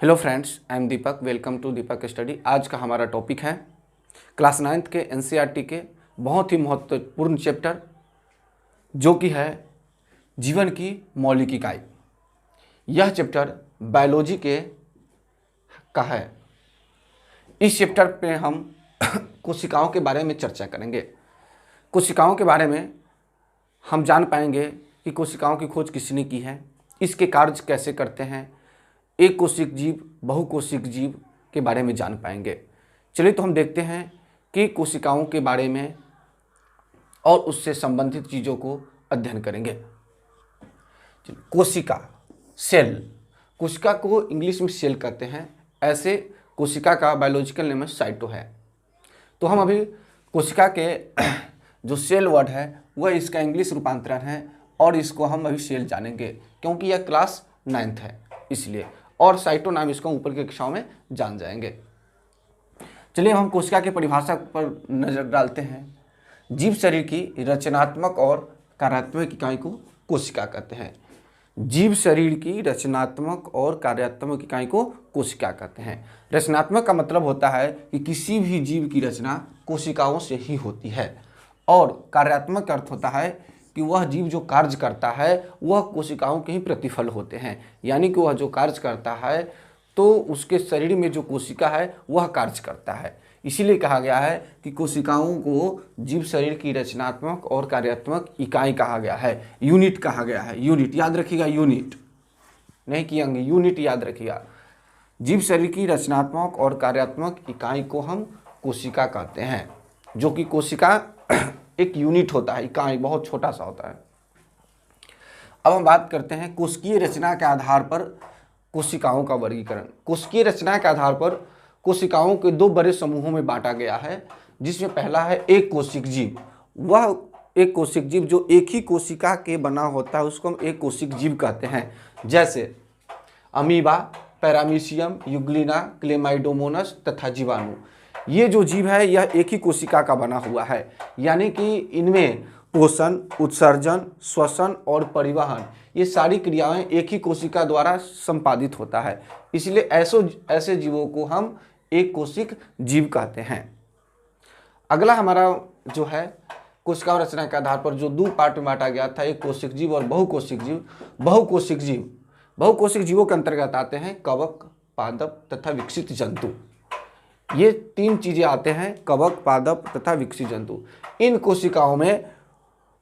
Hello friends, I am Deepak. Welcome to Deepak study. आज का हमारा टॉपिक है क्लास 9th के एनसीईआरटी के बहुत ही महत्वपूर्ण चैप्टर जो कि है जीवन की मौलिक इकाई। यह चैप्टर बायोलॉजी के का है। इस चैप्टर पे हम कोशिकाओं के बारे में चर्चा करेंगे। कोशिकाओं के बारे में हम जान पाएंगे कि कोशिकाओं की खोज किसने की है, इसके कार्य कैसे करते हैं, एक कोशिक जीव, बहुकोशिक जीव के बारे में जान पाएंगे। चलिए तो हम देखते हैं कि कोशिकाओं के बारे में और उससे संबंधित चीज़ों को अध्ययन करेंगे। कोशिका, सेल। कोशिका को इंग्लिश में सेल कहते हैं। ऐसे कोशिका का बायोलॉजिकल नेम साइटो है। तो हम अभी कोशिका के जो सेल वर्ड है वह इसका इंग्लिश रूपांतरण है और इसको हम अभी सेल जानेंगे क्योंकि यह क्लास 9th है इसलिए, और साइटो नाम इसको ऊपर की कक्षाओं में जान जाएंगे। चलिए हम कोशिका की परिभाषा पर नजर डालते हैं। जीव शरीर की रचनात्मक और कार्यात्मक इकाई को कोशिका कहते हैं। जीव शरीर की रचनात्मक और कार्यात्मक इकाई को कोशिका कहते हैं। रचनात्मक का मतलब होता है कि किसी भी जीव की रचना कोशिकाओं से ही होती है, और कार्यात्मक अर्थ होता है कि वह जीव जो कार्य करता है वह कोशिकाओं के ही प्रतिफल होते हैं। यानी कि वह जो कार्य करता है तो उसके शरीर में जो कोशिका है वह कार्य करता है। इसीलिए कहा गया है कि कोशिकाओं को जीव शरीर की रचनात्मक और कार्यात्मक इकाई कहा गया है, यूनिट कहा गया है। यूनिट याद रखिएगा, यूनिट नहीं किएंगे, यूनिट याद रखिएगा। जीव शरीर की रचनात्मक और कार्यात्मक इकाई को हम कोशिका कहते हैं, जो कि कोशिका एक यूनिट होता है, इकाई बहुत छोटा सा होता है। अब हम बात करते हैं कोशिकीय रचना के आधार पर कोशिकाओं का वर्गीकरण। कोशिकीय रचना के आधार पर कोशिकाओं के दो बड़े समूहों में बांटा गया है, जिसमें पहला है एक कोशिक जीव। वह एक कोशिक जीव जो एक ही कोशिका के बना होता है उसको हम एक कोशिक जीव कहते हैं, जैसे अमीबा, पैरामीशियम, यूग्लिना, क्लेमाइडोमोनस तथा जीवाणु। ये जो जीव है यह एक ही कोशिका का बना हुआ है, यानी कि इनमें पोषण, उत्सर्जन, श्वसन और परिवहन ये सारी क्रियाएं एक ही कोशिका द्वारा संपादित होता है। इसलिए ऐसे जीवों को हम एक कोशिक जीव कहते हैं। अगला हमारा जो है कोशिका रचना के आधार पर जो दो पार्ट में बांटा गया था, एक कोशिक जीव और बहुकोशिक जीव। बहुकोशिक जीवों के अंतर्गत आते हैं कवक, पादप तथा विकसित जंतु। ये तीन चीजें आते हैं, कवक, पादप तथा विकसित जंतु। इन कोशिकाओं में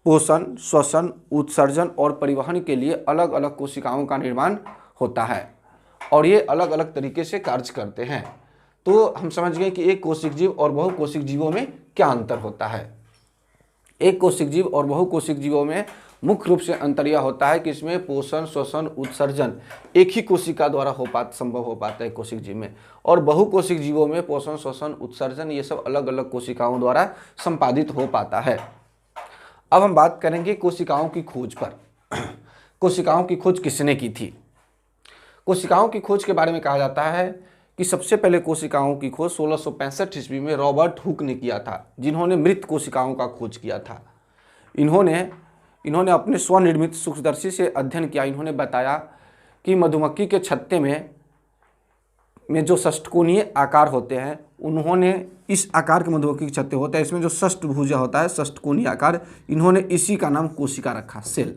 पोषण, श्वसन, उत्सर्जन और परिवहन के लिए अलग अलग कोशिकाओं का निर्माण होता है और ये अलग अलग तरीके से कार्य करते हैं। तो हम समझ गए कि एक कोशिक जीव और बहुकोशिक जीवों में क्या अंतर होता है। एक कोशिक जीव और बहुकोशिक जीवों में मुख्य रूप से अंतर यह होता है कि इसमें पोषण, श्वसन, उत्सर्जन एक ही कोशिका द्वारा संभव हो पाता है कोशिक जीव में, और बहुकोशिक जीवों में पोषण, श्वसन, उत्सर्जन ये सब अलग अलग कोशिकाओं द्वारा संपादित हो पाता है। अब हम बात करेंगे कोशिकाओं की खोज पर। कोशिकाओं की खोज किसने की थी? कोशिकाओं की खोज के बारे में कहा जाता है कि सबसे पहले कोशिकाओं की खोज 1665 ईस्वी में रॉबर्ट हुक ने किया था, जिन्होंने मृत कोशिकाओं का खोज किया था। इन्होंने अपने स्वनिर्मित सूक्ष्मदर्शी से अध्ययन किया। इन्होंने बताया कि मधुमक्खी के छत्ते में जो षष्ठकोणीय आकार होते हैं, उन्होंने इस आकार के मधुमक्खी के छत्ते होते हैं, इसमें जो षष्ठभुजा होता है, षष्ठकोणीय आकार, इन्होंने इसी का नाम कोशिका रखा, सेल।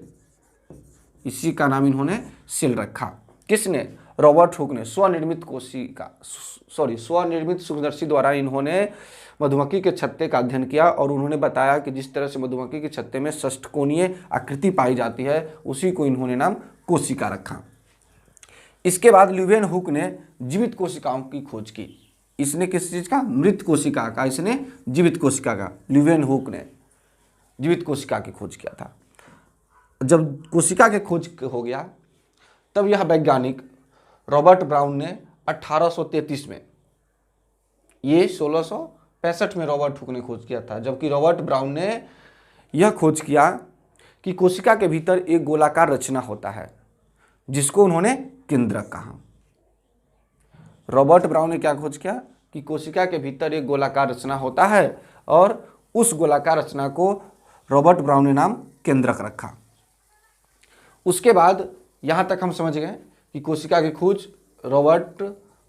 इसी का नाम इन्होंने सेल रखा। किसने? रॉबर्ट हुक ने। स्वनिर्मित सूक्ष्मदर्शी द्वारा इन्होंने मधुमक्खी के छत्ते का अध्ययन किया और उन्होंने बताया कि जिस तरह से मधुमक्खी के छत्ते में षष्ठकोणीय आकृति पाई जाती है उसी को इन्होंने नाम कोशिका रखा। इसके बाद ल्यूवेन हुक ने जीवित कोशिकाओं की खोज की। इसने किस चीज का? मृत कोशिका का। इसने जीवित कोशिका का, ल्यूवेन हुक ने जीवित कोशिका की खोज किया था। जब कोशिका की खोज हो गया तब यह वैज्ञानिक रॉबर्ट ब्राउन ने 1833 में, ये 1665 में रॉबर्ट हुक ने खोज किया था, जबकि रॉबर्ट ब्राउन ने यह खोज किया कि कोशिका के भीतर एक गोलाकार रचना होता है जिसको उन्होंने केंद्रक कहा। रॉबर्ट ब्राउन ने क्या खोज किया कि कोशिका के भीतर एक गोलाकार रचना होता है और उस गोलाकार रचना को रॉबर्ट ब्राउन ने नाम केंद्रक रखा। उसके बाद यहाँ तक हम समझ गए कि कोशिका की खोज रॉबर्ट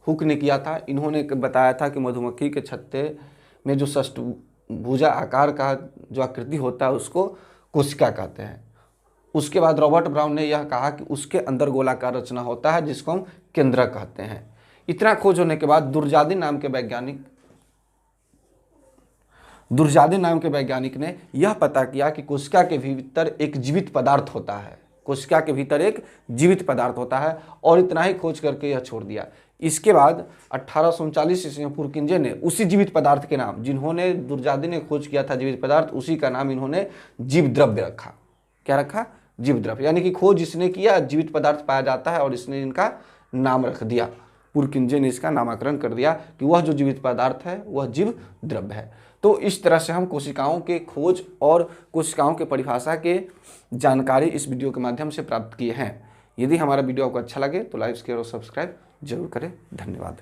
हुक ने किया था। इन्होंने बताया था कि मधुमक्खी के छत्ते में जो षष्ठभुजा आकार का जो आकृति होता है उसको कोशिका कहते हैं। उसके बाद रॉबर्ट ब्राउन ने यह कहा कि उसके अंदर गोलाकार रचना होता है जिसको हम केंद्रक कहते हैं। इतना खोज होने के बाद दुर्जादी नाम के वैज्ञानिक ने यह पता किया कि कोशिका के भीतर एक जीवित पदार्थ होता है, कोशिका के भीतर एक जीवित पदार्थ होता है, और इतना ही खोज करके यह छोड़ दिया। इसके बाद 1839 ईस्वी में पुरकिंजे ने उसी जीवित पदार्थ के नाम, जिन्होंने दुर्जादी ने खोज किया था जीवित पदार्थ, उसी का नाम इन्होंने जीव द्रव्य रखा। क्या रखा? जीव द्रव्य। यानी कि खोज इसने किया, जीवित पदार्थ पाया जाता है और इसने इनका नाम रख दिया। पुरकिंजे ने इसका नामकरण कर दिया कि वह जो जीवित पदार्थ है वह जीव द्रव्य है। तो इस तरह से हम कोशिकाओं के खोज और कोशिकाओं के परिभाषा के जानकारी इस वीडियो के माध्यम से प्राप्त किए हैं। यदि हमारा वीडियो आपको अच्छा लगे तो लाइक, शेयर और सब्सक्राइब जरूर करें। धन्यवाद।